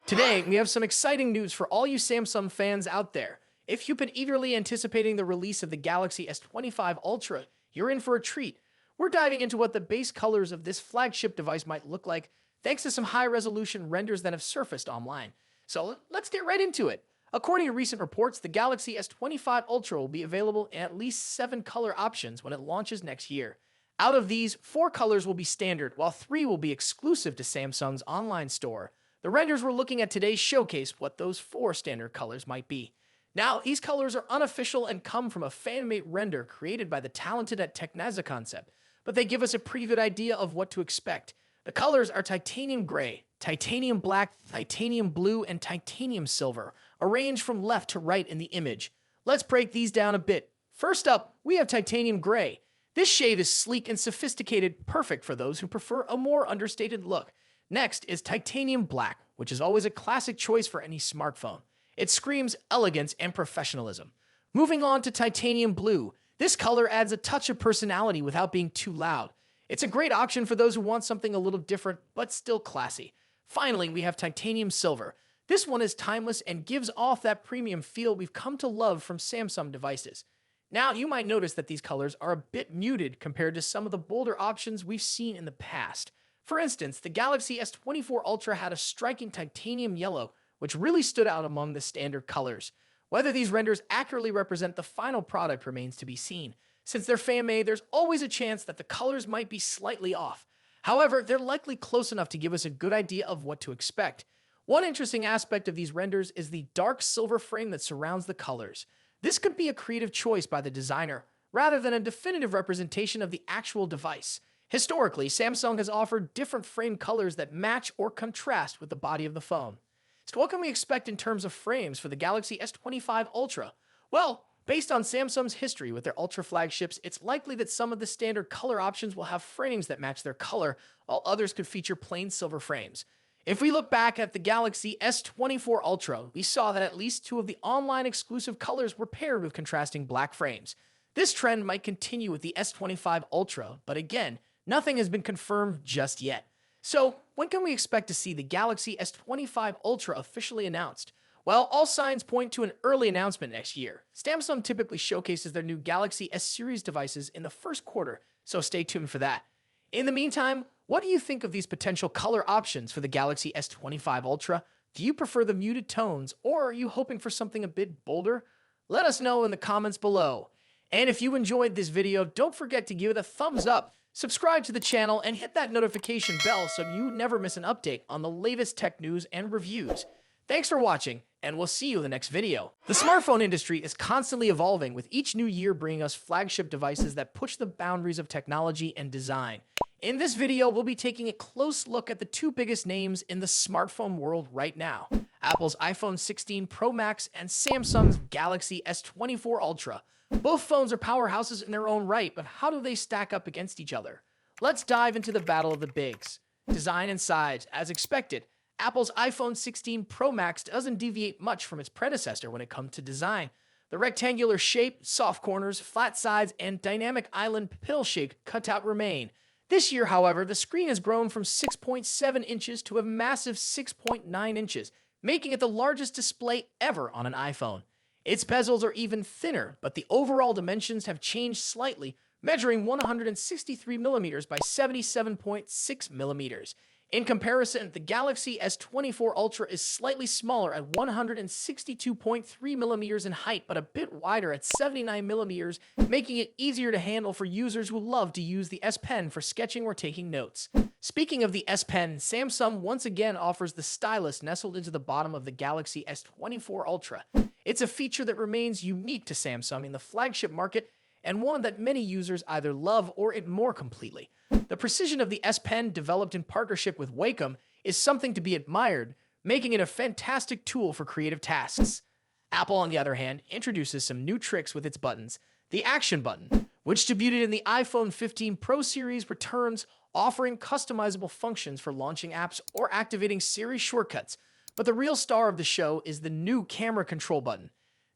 Today, we have some exciting news for all you Samsung fans out there. If you've been eagerly anticipating the release of the Galaxy S25 Ultra, you're in for a treat. We're diving into what the base colors of this flagship device might look like, thanks to some high-resolution renders that have surfaced online. So let's get right into it. According to recent reports, the Galaxy S25 Ultra will be available in at least 7 color options when it launches next year. Out of these, 4 colors will be standard, while 3 will be exclusive to Samsung's online store. The renders we're looking at today showcase what those 4 standard colors might be. Now, these colors are unofficial and come from a fan-made render created by the talented at Technaza Concept, but they give us a pretty good idea of what to expect. The colors are titanium gray, titanium black, titanium blue, and titanium silver, arranged from left to right in the image. Let's break these down a bit. First up, we have titanium gray. This shade is sleek and sophisticated, perfect for those who prefer a more understated look. Next is titanium black, which is always a classic choice for any smartphone. It screams elegance and professionalism. Moving on to titanium blue. This color adds a touch of personality without being too loud. It's a great option for those who want something a little different, but still classy. Finally, we have titanium silver. This one is timeless and gives off that premium feel we've come to love from Samsung devices. Now, you might notice that these colors are a bit muted compared to some of the bolder options we've seen in the past. For instance, the Galaxy S24 Ultra had a striking titanium yellow, which really stood out among the standard colors. Whether these renders accurately represent the final product remains to be seen. Since they're fan-made, there's always a chance that the colors might be slightly off. However, they're likely close enough to give us a good idea of what to expect. One interesting aspect of these renders is the dark silver frame that surrounds the colors. This could be a creative choice by the designer, rather than a definitive representation of the actual device. Historically, Samsung has offered different frame colors that match or contrast with the body of the phone. So what can we expect in terms of frames for the Galaxy S25 Ultra? Well, based on Samsung's history with their Ultra flagships, it's likely that some of the standard color options will have frames that match their color, while others could feature plain silver frames. If we look back at the Galaxy S24 Ultra, we saw that at least 2 of the online exclusive colors were paired with contrasting black frames. This trend might continue with the S25 Ultra, but again, nothing has been confirmed just yet. So, when can we expect to see the Galaxy S25 Ultra officially announced? Well, all signs point to an early announcement next year. Samsung typically showcases their new Galaxy S series devices in the first quarter, so stay tuned for that. In the meantime, what do you think of these potential color options for the Galaxy S25 Ultra? Do you prefer the muted tones, or are you hoping for something a bit bolder? Let us know in the comments below. And if you enjoyed this video, don't forget to give it a thumbs up, subscribe to the channel, and hit that notification bell so you never miss an update on the latest tech news and reviews. Thanks for watching, and we'll see you in the next video. The smartphone industry is constantly evolving, with each new year bringing us flagship devices that push the boundaries of technology and design. In this video, we'll be taking a close look at the 2 biggest names in the smartphone world right now: Apple's iPhone 16 Pro Max and Samsung's Galaxy S24 Ultra. Both phones are powerhouses in their own right, but how do they stack up against each other? Let's dive into the battle of the bigs. Design and size. As expected, Apple's iPhone 16 Pro Max doesn't deviate much from its predecessor when it comes to design. The rectangular shape, soft corners, flat sides, and dynamic island pill-shaped cutout remain. This year, however, the screen has grown from 6.7 inches to a massive 6.9 inches, making it the largest display ever on an iPhone. Its bezels are even thinner, but the overall dimensions have changed slightly, measuring 163mm by 77.6mm. In comparison, the Galaxy S24 Ultra is slightly smaller at 162.3mm in height, but a bit wider at 79mm, making it easier to handle for users who love to use the S Pen for sketching or taking notes. Speaking of the S Pen, Samsung once again offers the stylus nestled into the bottom of the Galaxy S24 Ultra. It's a feature that remains unique to Samsung in the flagship market, and one that many users either love or ignore completely. The precision of the S Pen, developed in partnership with Wacom, is something to be admired, making it a fantastic tool for creative tasks. Apple, on the other hand, introduces some new tricks with its buttons. The Action button, which debuted in the iPhone 15 Pro series, returns, offering customizable functions for launching apps or activating Siri shortcuts. But the real star of the show is the new Camera Control button.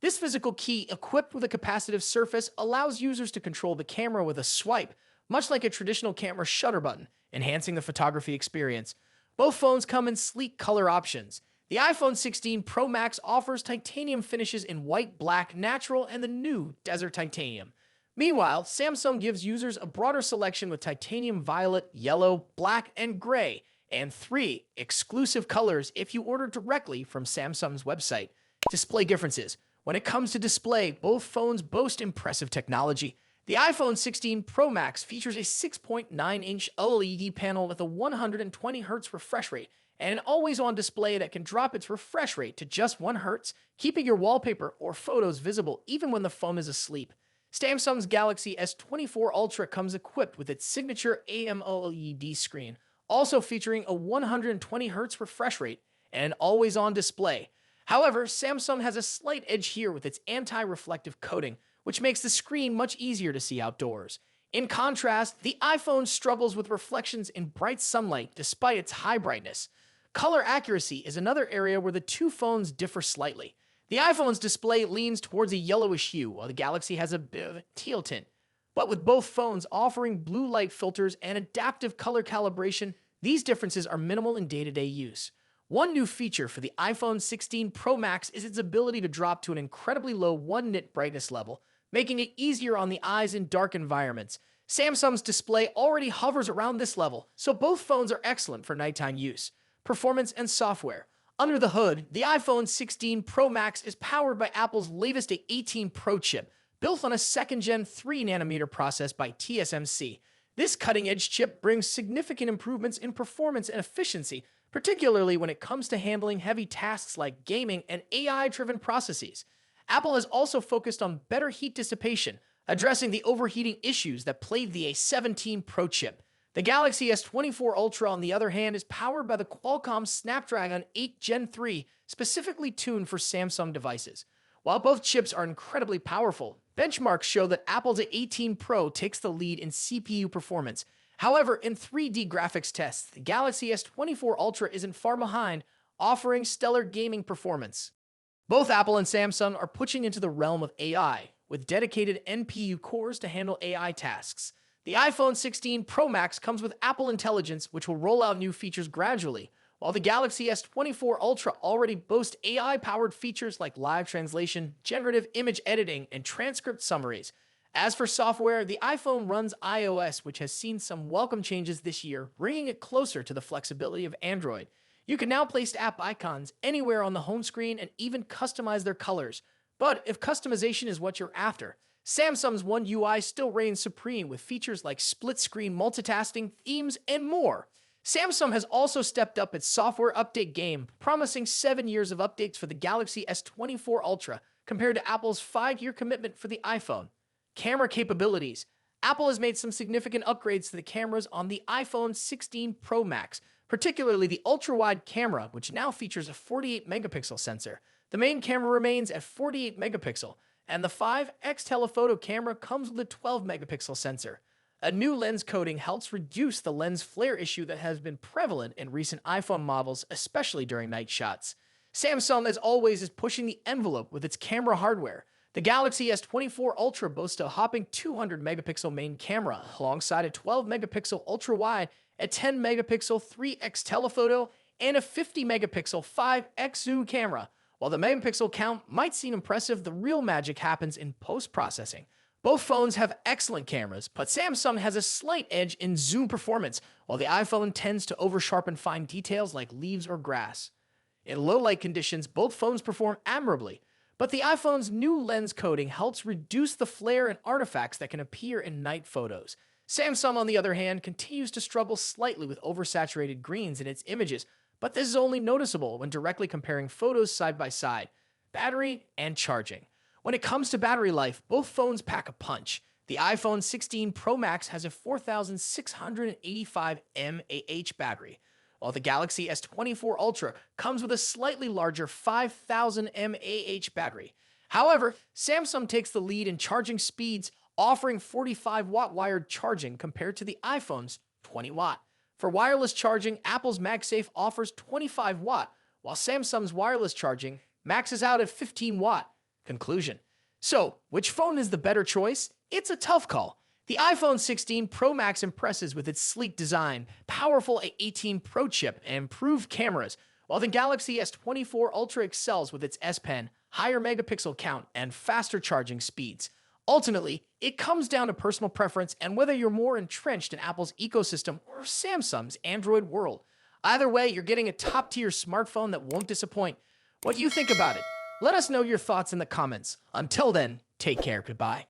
This physical key, equipped with a capacitive surface, allows users to control the camera with a swipe, much like a traditional camera shutter button, enhancing the photography experience. Both phones come in sleek color options. The iPhone 16 Pro Max offers titanium finishes in white, black, natural, and the new Desert Titanium. Meanwhile, Samsung gives users a broader selection with titanium violet, yellow, black, and gray, and 3 exclusive colors if you order directly from Samsung's website. Display differences. When it comes to display, both phones boast impressive technology. The iPhone 16 Pro Max features a 6.9-inch OLED panel with a 120Hz refresh rate and an always-on display that can drop its refresh rate to just 1 Hz, keeping your wallpaper or photos visible even when the phone is asleep. Samsung's Galaxy S24 Ultra comes equipped with its signature AMOLED screen, also featuring a 120Hz refresh rate and an always-on display. However, Samsung has a slight edge here with its anti-reflective coating, which makes the screen much easier to see outdoors. In contrast, the iPhone struggles with reflections in bright sunlight despite its high brightness. Color accuracy is another area where the two phones differ slightly. The iPhone's display leans towards a yellowish hue, while the Galaxy has a bit of a teal tint. But with both phones offering blue light filters and adaptive color calibration, these differences are minimal in day-to-day use. One new feature for the iPhone 16 Pro Max is its ability to drop to an incredibly low 1-nit brightness level, making it easier on the eyes in dark environments. Samsung's display already hovers around this level, so both phones are excellent for nighttime use. Performance and software. Under the hood, the iPhone 16 Pro Max is powered by Apple's latest A18 Pro chip, built on a second-gen 3nm process by TSMC. This cutting-edge chip brings significant improvements in performance and efficiency, particularly when it comes to handling heavy tasks like gaming and AI-driven processes. Apple has also focused on better heat dissipation, addressing the overheating issues that plagued the A17 Pro chip. The Galaxy S24 Ultra, on the other hand, is powered by the Qualcomm Snapdragon 8 Gen 3, specifically tuned for Samsung devices. While both chips are incredibly powerful, benchmarks show that Apple's A18 Pro takes the lead in CPU performance. However, in 3D graphics tests, the Galaxy S24 Ultra isn't far behind, offering stellar gaming performance. Both Apple and Samsung are pushing into the realm of AI, with dedicated NPU cores to handle AI tasks. The iPhone 16 Pro Max comes with Apple Intelligence, which will roll out new features gradually, while the Galaxy S24 Ultra already boasts AI-powered features like live translation, generative image editing, and transcript summaries. As for software, the iPhone runs iOS, which has seen some welcome changes this year, bringing it closer to the flexibility of Android. You can now place app icons anywhere on the home screen and even customize their colors. But if customization is what you're after, Samsung's One UI still reigns supreme with features like split-screen multitasking, themes, and more. Samsung has also stepped up its software update game, promising 7 years of updates for the Galaxy S24 Ultra, compared to Apple's 5-year commitment for the iPhone. Camera capabilities. Apple has made some significant upgrades to the cameras on the iPhone 16 Pro Max, particularly the ultra-wide camera, which now features a 48-megapixel sensor. The main camera remains at 48 megapixel, and the 5x telephoto camera comes with a 12-megapixel sensor. A new lens coating helps reduce the lens flare issue that has been prevalent in recent iPhone models, especially during night shots. Samsung, as always, is pushing the envelope with its camera hardware. The Galaxy S24 Ultra boasts a hopping 200-megapixel main camera, alongside a 12-megapixel ultra-wide, a 10-megapixel 3x telephoto, and a 50-megapixel 5x zoom camera. While the megapixel count might seem impressive, the real magic happens in post-processing. Both phones have excellent cameras, but Samsung has a slight edge in zoom performance, while the iPhone tends to over-sharpen fine details like leaves or grass. In low-light conditions, both phones perform admirably, but the iPhone's new lens coating helps reduce the flare and artifacts that can appear in night photos. Samsung, on the other hand, continues to struggle slightly with oversaturated greens in its images, but this is only noticeable when directly comparing photos side by side. Battery and charging. When it comes to battery life, both phones pack a punch. The iPhone 16 Pro Max has a 4,685 mAh battery, while the Galaxy S24 Ultra comes with a slightly larger 5,000 mAh battery. However, Samsung takes the lead in charging speeds, offering 45-watt wired charging compared to the iPhone's 20-watt. For wireless charging, Apple's MagSafe offers 25-watt, while Samsung's wireless charging maxes out at 15-watt. Conclusion. So, which phone is the better choice? It's a tough call. The iPhone 16 Pro Max impresses with its sleek design, powerful A18 Pro chip, and improved cameras, while the Galaxy S24 Ultra excels with its S Pen, higher megapixel count, and faster charging speeds. Ultimately, it comes down to personal preference and whether you're more entrenched in Apple's ecosystem or Samsung's Android world. Either way, you're getting a top-tier smartphone that won't disappoint. What do you think about it? Let us know your thoughts in the comments. Until then, take care. Goodbye.